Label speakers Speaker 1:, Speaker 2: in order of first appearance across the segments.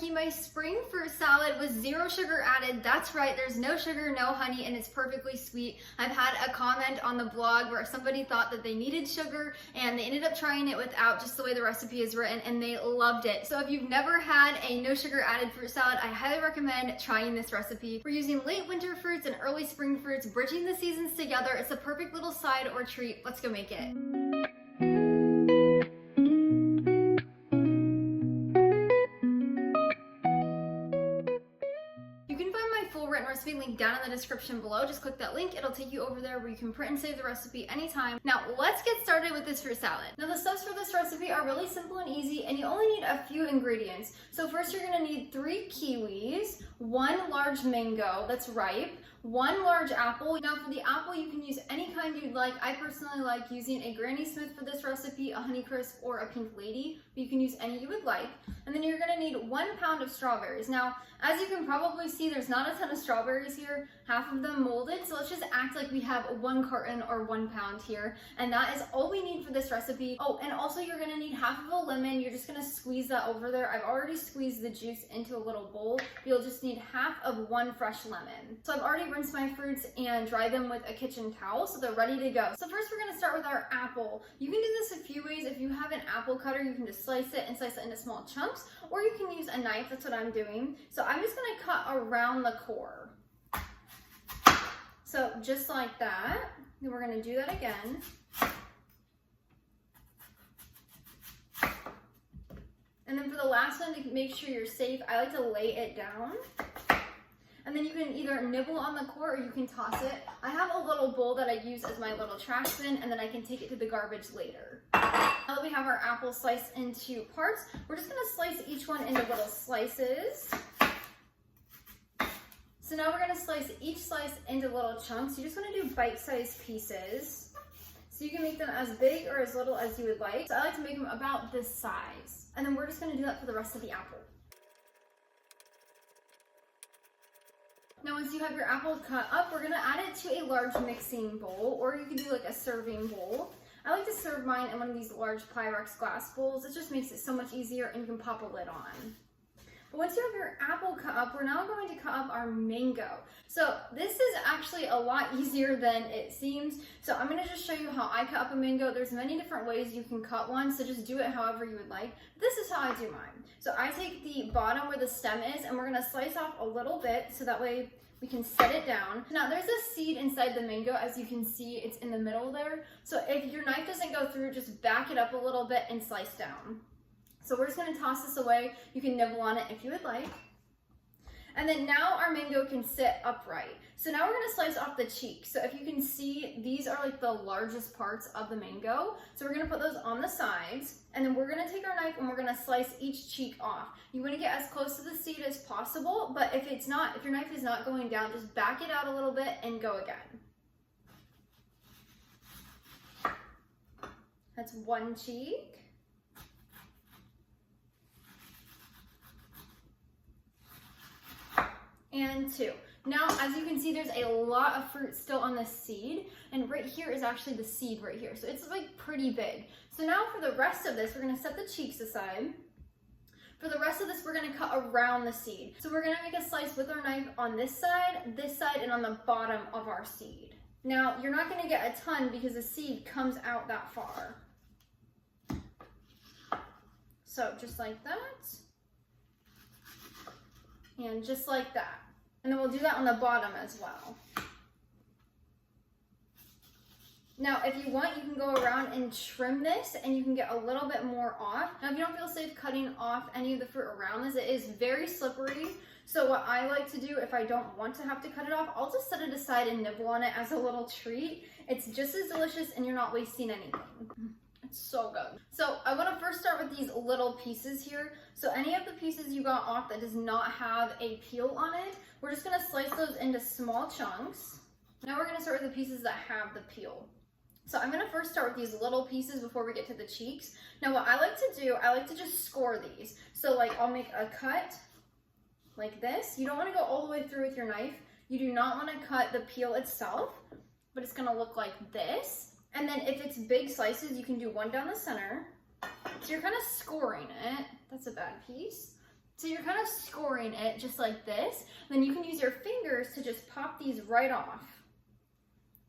Speaker 1: making my spring fruit salad with 0 sugar added. That's right, there's no sugar, no honey, and it's perfectly sweet. I've had a comment on the blog where somebody thought that they needed sugar and they ended up trying it without, just the way the recipe is written, and they loved it. So if you've never had a no sugar added fruit salad, I highly recommend trying this recipe. We're using late winter fruits and early spring fruits, bridging the seasons together. It's a perfect little side or treat. Let's go make it. Recipe link down in the description below. Just click that link. It'll take you over there where you can print and save the recipe anytime. Now let's get started with this fruit salad. Now the steps for this recipe are really simple and easy, and you only need a few ingredients. So first you're going to need 3 kiwis, 1 large mango that's ripe, 1 large apple. Now for the apple, you can use any kind you'd like. I personally like using a Granny Smith for this recipe, a Honeycrisp, or a Pink Lady, but you can use any you would like. And then you're gonna need 1 pound of strawberries. Now, as you can probably see, there's not a ton of strawberries here, half of them molded, so let's just act like we have 1 carton or 1 pound here, and that is all we need for this recipe. Oh, and also you're gonna need half of a lemon. You're just gonna squeeze that over there. I've already squeezed the juice into a little bowl. You'll just need half of 1 fresh lemon. So I've already rinsed my fruits and dry them with a kitchen towel so they're ready to go. So first we're going to start with our apple. You can do this a few ways. If you have an apple cutter, you can just slice it into small chunks, or you can use a knife. That's what I'm doing. So I'm just going to cut around the core. So just like that. Then we're going to do that again. And then for the last one, to make sure you're safe, I like to lay it down. And then you can either nibble on the core or you can toss it. I have a little bowl that I use as my little trash bin, and then I can take it to the garbage later. Now that we have our apple sliced into parts, we're just gonna slice each one into little slices. So now we're gonna slice each slice into little chunks. You just wanna do bite-sized pieces. So you can make them as big or as little as you would like. So I like to make them about this size. And then we're just gonna do that for the rest of the apple. Now once you have your apple cut up, we're gonna add it to a large mixing bowl, or you can do like a serving bowl. I like to serve mine in one of these large Pyrex glass bowls. It just makes it so much easier, and you can pop a lid on. But once you have your apple cut up, we're now going to cut up our mango. So this is actually a lot easier than it seems. So I'm gonna just show you how I cut up a mango. There's many different ways you can cut one, so just do it however you would like. This is how I do mine. So I take the bottom where the stem is, and we're gonna slice off a little bit so that way we can set it down. Now there's a seed inside the mango. As you can see, it's in the middle there. So if your knife doesn't go through, just back it up a little bit and slice down. So we're just gonna toss this away. You can nibble on it if you would like. And then now our mango can sit upright. So now we're gonna slice off the cheeks. So if you can see, these are like the largest parts of the mango. So we're gonna put those on the sides, and then we're gonna take our knife and we're gonna slice each cheek off. You wanna get as close to the seed as possible, but if your knife is not going down, just back it out a little bit and go again. That's 1 cheek. And 2. Now, as you can see, there's a lot of fruit still on the seed, and right here is actually the seed right here. So it's like pretty big. So now for the rest of this, we're gonna set the cheeks aside. For the rest of this, we're gonna cut around the seed. So we're gonna make a slice with our knife on this side, and on the bottom of our seed. Now, you're not gonna get a ton because the seed comes out that far. So just like that, and just like that. And then we'll do that on the bottom as well. Now, if you want, you can go around and trim this, and you can get a little bit more off. Now, if you don't feel safe cutting off any of the fruit around this, it is very slippery. So what I like to do, if I don't want to have to cut it off, I'll just set it aside and nibble on it as a little treat. It's just as delicious, and you're not wasting anything. It's so good. So I want to first start with these little pieces here. So any of the pieces you got off that does not have a peel on it, we're just going to slice those into small chunks. Now we're going to start with the pieces that have the peel. So I'm going to first start with these little pieces before we get to the cheeks. Now what I like to do, I like to just score these. So like I'll make a cut like this. You don't want to go all the way through with your knife. You do not want to cut the peel itself, but it's going to look like this. And then if it's big slices, you can do one down the center. So you're kind of scoring it. That's a bad piece. So you're kind of scoring it just like this. Then you can use your fingers to just pop these right off.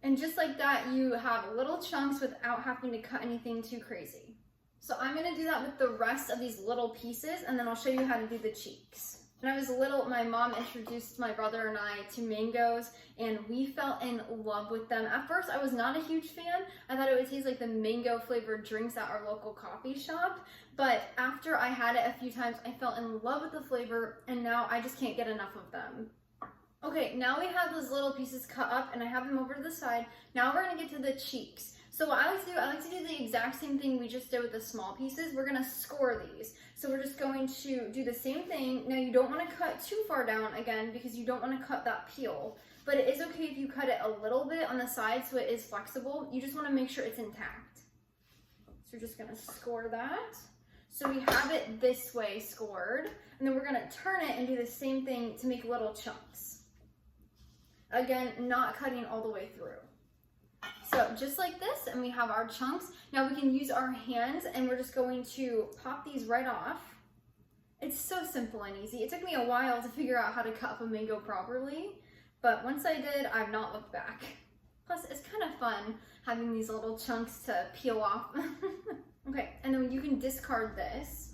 Speaker 1: And just like that, you have little chunks without having to cut anything too crazy. So I'm gonna do that with the rest of these little pieces, and then I'll show you how to do the cheeks. When I was little, my mom introduced my brother and I to mangoes, and we fell in love with them. At first, I was not a huge fan. I thought it would taste like the mango flavored drinks at our local coffee shop. But after I had it a few times, I fell in love with the flavor, and now I just can't get enough of them. Okay, now we have those little pieces cut up, and I have them over to the side. Now we're gonna get to the cheeks. So what I like to do the exact same thing we just did with the small pieces. We're gonna score these. So we're just going to do the same thing. Now you don't wanna cut too far down again because you don't wanna cut that peel. But it is okay if you cut it a little bit on the side so it is flexible. You just wanna make sure it's intact. So we're just gonna score that. So we have it this way scored. And then we're gonna turn it and do the same thing to make little chunks. Again, not cutting all the way through. So just like this, and we have our chunks. Now we can use our hands, and we're just going to pop these right off. It's so simple and easy. It took me a while to figure out how to cut up a mango properly, but once I did, I've not looked back. Plus, it's kind of fun having these little chunks to peel off. Okay, and then you can discard this.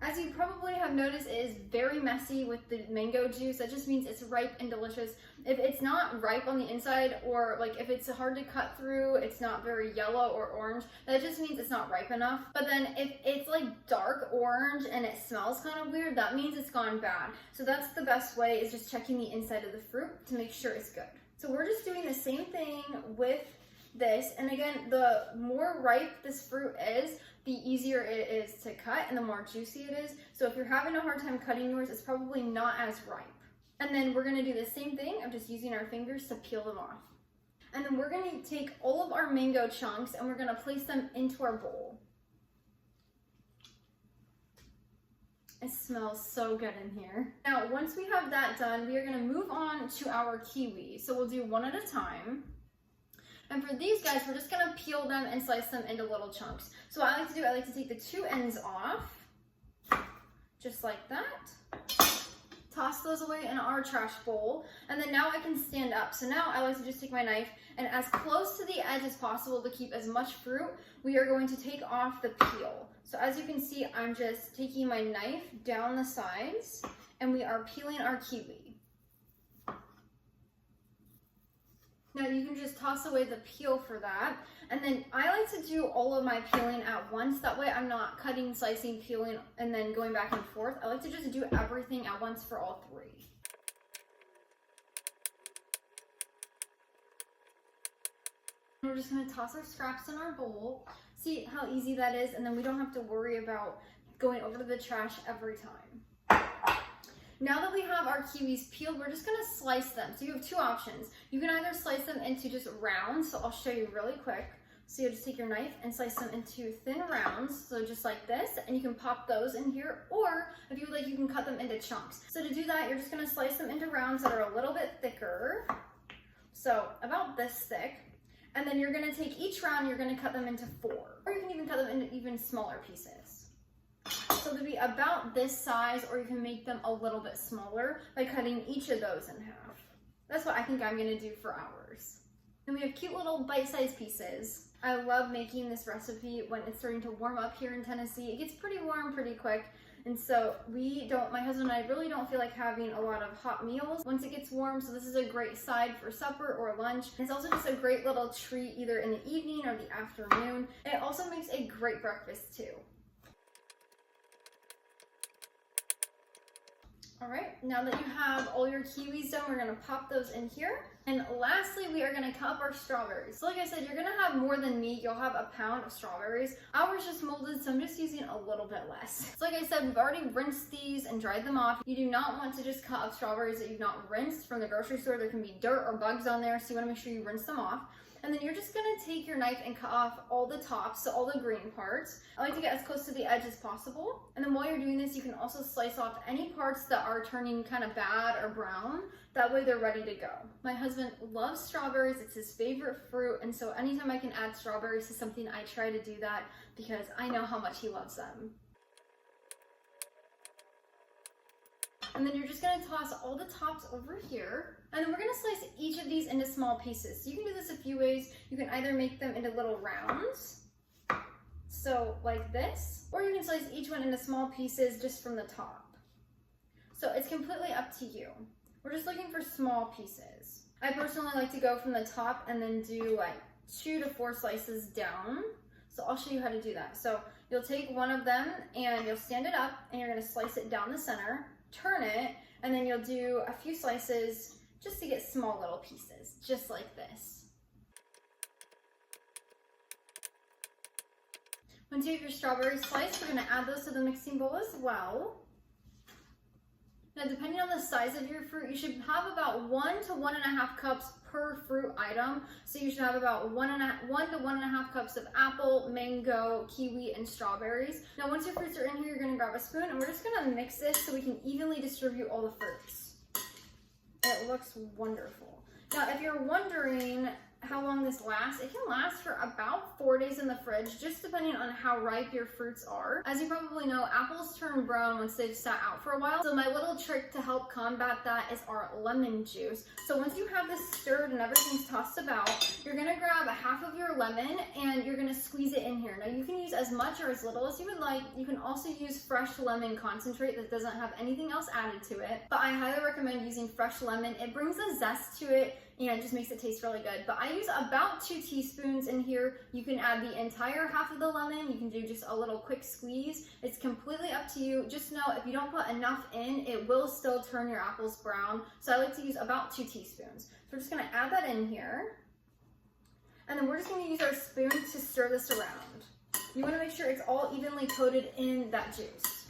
Speaker 1: As you probably have noticed, it is very messy with the mango juice. That just means it's ripe and delicious. If it's not ripe on the inside, or like if it's hard to cut through, it's not very yellow or orange, that just means it's not ripe enough. But then if it's like dark orange and it smells kind of weird, that means it's gone bad. So that's the best way, is just checking the inside of the fruit to make sure it's good. So we're just doing the same thing with this, and again, the more ripe this fruit is, the easier it is to cut and the more juicy it is. So if you're having a hard time cutting yours, it's probably not as ripe. And then we're gonna do the same thing of just using our fingers to peel them off. And then we're gonna take all of our mango chunks and we're gonna place them into our bowl. It smells so good in here. Now, once we have that done, we are gonna move on to our kiwi. So we'll do one at a time. And for these guys, we're just gonna peel them and slice them into little chunks. So what I like to do, I like to take the two ends off, just like that. Toss those away in our trash bowl. And then now I can stand up. So now I like to just take my knife, and as close to the edge as possible to keep as much fruit, we are going to take off the peel. So as you can see, I'm just taking my knife down the sides, and we are peeling our kiwi. Now you can just toss away the peel for that. And then I like to do all of my peeling at once. That way I'm not cutting, slicing, peeling, and then going back and forth. I like to just do everything at once for all three. And we're just gonna toss our scraps in our bowl. See how easy that is? And then we don't have to worry about going over to the trash every time. Now that we have our kiwis peeled, we're just gonna slice them. So you have two options. You can either slice them into just rounds, so I'll show you really quick. So you just take your knife and slice them into thin rounds, so just like this, and you can pop those in here, or if you would like, you can cut them into chunks. So to do that, you're just gonna slice them into rounds that are a little bit thicker, so about this thick, and then you're gonna take each round, you're gonna cut them into 4, or you can even cut them into even smaller pieces. So they'll be about this size, or you can make them a little bit smaller by cutting each of those in half. That's what I think I'm gonna do for ours. And we have cute little bite-sized pieces. I love making this recipe when it's starting to warm up here in Tennessee. It gets pretty warm pretty quick, and so my husband and I really don't feel like having a lot of hot meals once it gets warm, so this is a great side for supper or lunch. It's also just a great little treat either in the evening or the afternoon. It also makes a great breakfast too. All right, now that you have all your kiwis done, we're gonna pop those in here. And lastly, we are gonna cut up our strawberries. So like I said, you're gonna have more than me. You'll have a pound of strawberries. Ours just molded, so I'm just using a little bit less. So like I said, we've already rinsed these and dried them off. You do not want to just cut up strawberries that you've not rinsed from the grocery store. There can be dirt or bugs on there, so you wanna make sure you rinse them off. And then you're just gonna take your knife and cut off all the tops, so all the green parts. I like to get as close to the edge as possible. And then while you're doing this, you can also slice off any parts that are turning kind of bad or brown. That way they're ready to go. My husband loves strawberries, it's his favorite fruit, and so anytime I can add strawberries to something, I try to do that because I know how much he loves them. And then you're just gonna toss all the tops over here. And then we're gonna slice each of these into small pieces. So you can do this a few ways. You can either make them into little rounds, so like this, or you can slice each one into small pieces just from the top. So it's completely up to you. We're just looking for small pieces. I personally like to go from the top and then do like 2 to 4 slices down. So I'll show you how to do that. So you'll take one of them and you'll stand it up and you're gonna slice it down the center, turn it, and then you'll do a few slices just to get small little pieces, just like this. Once you have your strawberries sliced, we're gonna add those to the mixing bowl as well. Now, depending on the size of your fruit, you should have about 1 to 1.5 cups per fruit item. So you should have about 1 to 1.5 cups of apple, mango, kiwi, and strawberries. Now, once your fruits are in here, you're gonna grab a spoon and we're just gonna mix this so we can evenly distribute all the fruits. It looks wonderful. Now, if you're wondering how long this lasts, it can last for about 4 days in the fridge, just depending on how ripe your fruits are. As you probably know, apples turn brown once they've sat out for a while. So my little trick to help combat that is our lemon juice. So once you have this stirred and everything's tossed about, you're gonna grab half of your lemon and you're gonna squeeze it in here. Now you can use as much or as little as you would like. You can also use fresh lemon concentrate that doesn't have anything else added to it. But I highly recommend using fresh lemon. It brings a zest to it and it just makes it taste really good. But I use about 2 teaspoons in here. You can add the entire half of the lemon. You can do just a little quick squeeze. It's completely up to you. Just know if you don't put enough in, it will still turn your apples brown. So I like to use about 2 teaspoons. So we're just gonna add that in here. And then we're just gonna use our spoon to stir this around. You wanna make sure it's all evenly coated in that juice.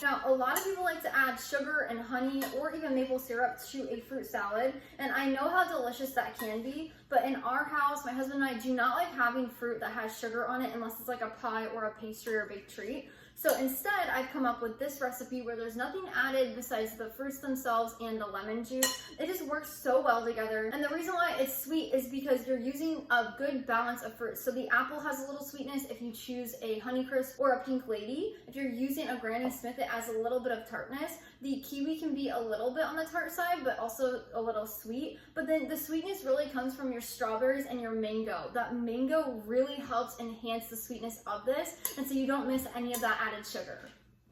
Speaker 1: Now, a lot of people like to add sugar and honey or even maple syrup to a fruit salad, and I know how delicious that can be, but in our house, my husband and I do not like having fruit that has sugar on it unless it's like a pie or a pastry or a baked treat. So instead, I've come up with this recipe where there's nothing added besides the fruits themselves and the lemon juice. It just works so well together. And the reason why it's sweet is because you're using a good balance of fruits. So the apple has a little sweetness if you choose a Honeycrisp or a Pink Lady. If you're using a Granny Smith, it adds a little bit of tartness. The kiwi can be a little bit on the tart side, but also a little sweet. But then the sweetness really comes from your strawberries and your mango. That mango really helps enhance the sweetness of this, and so you don't miss any of that added sugar.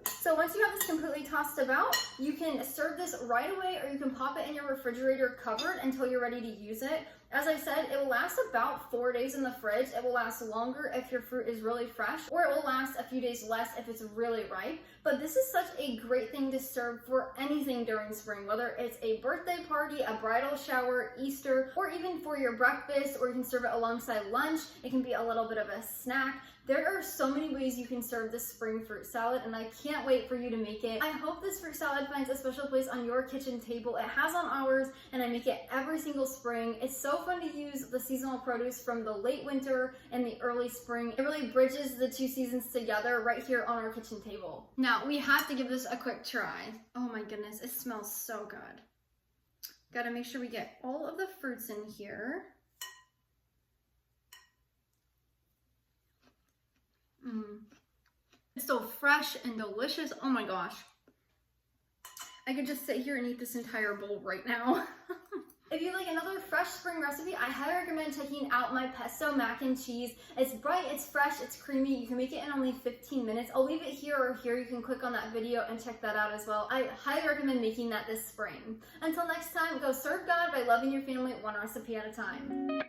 Speaker 1: So once you have this completely tossed about, you can serve this right away or you can pop it in your refrigerator covered until you're ready to use it. As I said, it will last about 4 days in the fridge. It will last longer if your fruit is really fresh, or it will last a few days less if it's really ripe. But this is such a great thing to serve for anything during spring, whether it's a birthday party, a bridal shower, Easter, or even for your breakfast, or you can serve it alongside lunch. It can be a little bit of a snack. There are so many ways you can serve this spring fruit salad, and I can't wait for you to make it. I hope this fruit salad finds a special place on your kitchen table. It has on ours, and I make it every single spring. It's so fun to use the seasonal produce from the late winter and the early spring. It really bridges the 2 seasons together right here on our kitchen table. Now, we have to give this a quick try. Oh my goodness, it smells so good. Gotta make sure we get all of the fruits in here. It's so fresh and delicious. Oh my gosh. I could just sit here and eat this entire bowl right now. If you like another fresh spring recipe, I highly recommend checking out my pesto mac and cheese. It's bright, it's fresh, it's creamy. You can make it in only 15 minutes. I'll leave it here or here. You can click on that video and check that out as well. I highly recommend making that this spring. Until next time, go serve God by loving your family one recipe at a time.